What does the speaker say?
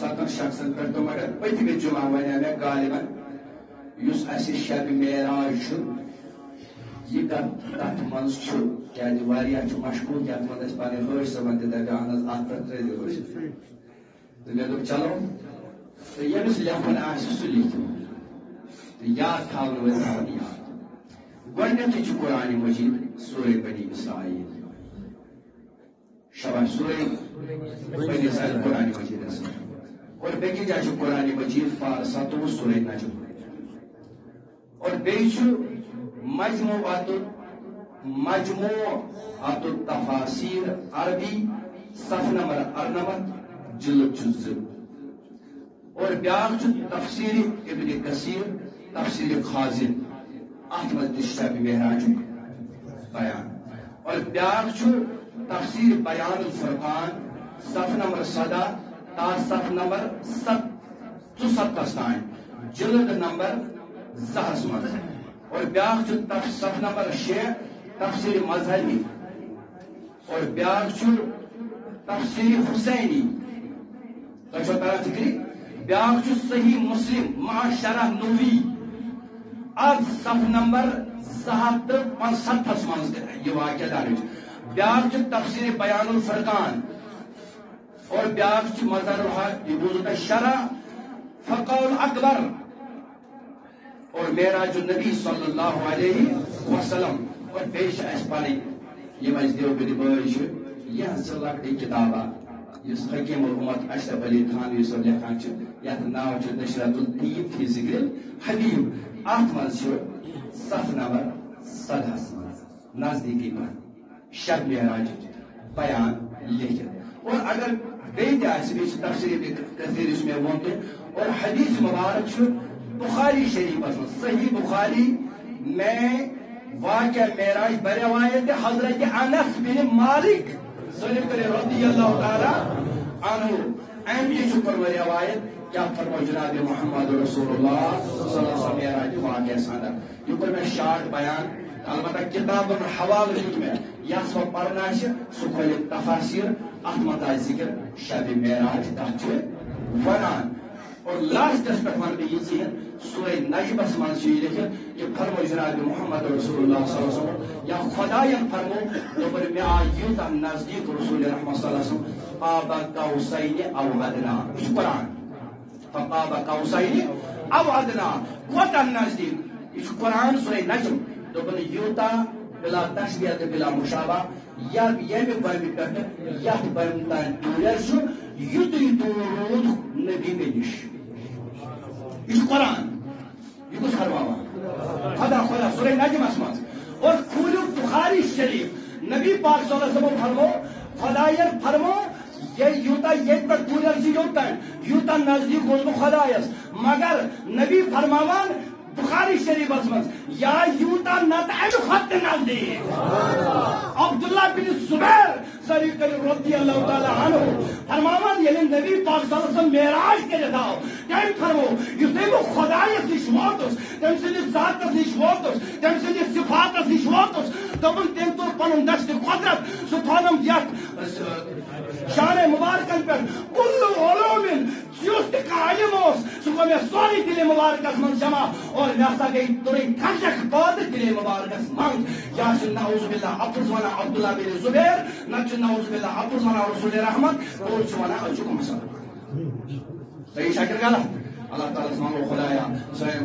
7 شخصن پر تو مگر پتم جمعہ ونیا میں غالباً اس اسی شب معراج یہ تک مز کیا مشکور یت مز پہ حج صبن دپان ات پہ ترو تو مے دپ چلو تو یمس لکھن سہ لکھو تو یاد تھو ول یاد گۄڈنیتھٕے قرآن مجید سورہ بنی اسرائیل شاباش سورہ بنی اسرائیل قرآن مجید اور بیٚکہِ جایہِ چھُ قرآن مجید پار 27 سورہ نجم اور بیٚیہِ چھُ مجموعات التفاسیر عربی صف نمبر 98 جلد جز اور بیاکھ تفسیر ابن کثیر تفسیر خازن ات مز شب معراج بیان اور بیاکھ تفسیر بیان الفرقان صف نمبر 17 تا صف نمبر 74 تان جلد نمبر 2 مز اور بیاکھ صف نمبر 6 تفسیر مذہبی اور بیاکھ تفسیر حسینی تک تران فکری بیاکھ صحیح مسلم مع شرح نووی از صف نمبر 765 مز یہ واقعہ درج بیاکھ تفسیر بیان الفرقان اور بیاکھ مظہر شرح فقول اکبر اور معراج النبی صلی اللہ علیہ وسلم اور پیش اس پڑھی یہ دیوبندی بھائی یہ لکٹی کتابہ اس حکیم الامت اشرف علی تھانوی صاحب لکھان یتھ ناو نشرت الطیب فی ذکر الحبیب ات مز صف نمبر 17 نزدیکی پر شب معراج بیان لکھت اور اگر بیس تفسیر کثیر میں ون اور حدیث مبارک بخاری شریف صحیح بخاری میں واقع معراج بروایت حضرت انس بن مالک رضی اللہ تعالی عنہ ام پر روایت کیا فرمو جناب محمد رسول اللہ صلی اللہ علیہ وسلم معراج واقع سند یہ پر میں شارٹ بیان البتہ کتاب حوالہ لکھ میں یس وہ پڑھنا سہ کھول تفاسیر ات مز ذکر شب معراج تک ونان اور لاسٹس پہ ون یہ چیز سورہ نجمس مز لکھت کہ فرمو جناب محمد رسول اللہ صلی اللہ علیہ وسلم یا خداین فرمو دوپر میں آیوتا نزدیک رسول رحمت صلی اللہ علیہ وسلم قاب قوسین او ادنا یہ قرآن فقاب قوسین او ادنا کوتا نزدیک یہ قرآن سورہ نجم دوپر یوتا بلا تشبیہ بلا مشابہ یا یہ برمی پہ یا برم تان دوریر یوت دور نبی میں نش یہ قرآن یہ کچھ فرماوا خدا سورہ نجمس مز اور کھولو بخاری شریف نبی پاک صلی اللہ علیہ وسلم فرمو خداین فرمو یہ یوتا یہ پر دوریر یوتا نزدیک گوس خدایس مگر نبی فرماوان بخاری شریف مز یا یوتا نت ام خط نزدیک عبداللہ بن زبیر رضی اللہ تعالی عنہ فرماوان یعنی نبی پاک صلی اللہ علیہ وسلم معراج کرت آو تم فرمو یتھے خدایس نش ووتس تم سندس ذاتس نش ووتس تم سندس صفاتس نش ووتس دپن تم تور پنن دست قدرت سہ تھونم یتھ شان مبارکن پہ کل علوم جس تہ علم سہ گو مے سوری دل مبارکس من جمع اور مے ہسا گئی ترین کھنڈک باد دل مبارکس من یا نعوذ باللہ اپز ونان عبداللہ بن زبیر نہ نعوذ باللہ اپز ونان رسول رحمت اور ونان اجکم حسن صحیح شاکر غلط اللہ تعالیٰ سبحانہ خدایا سوئن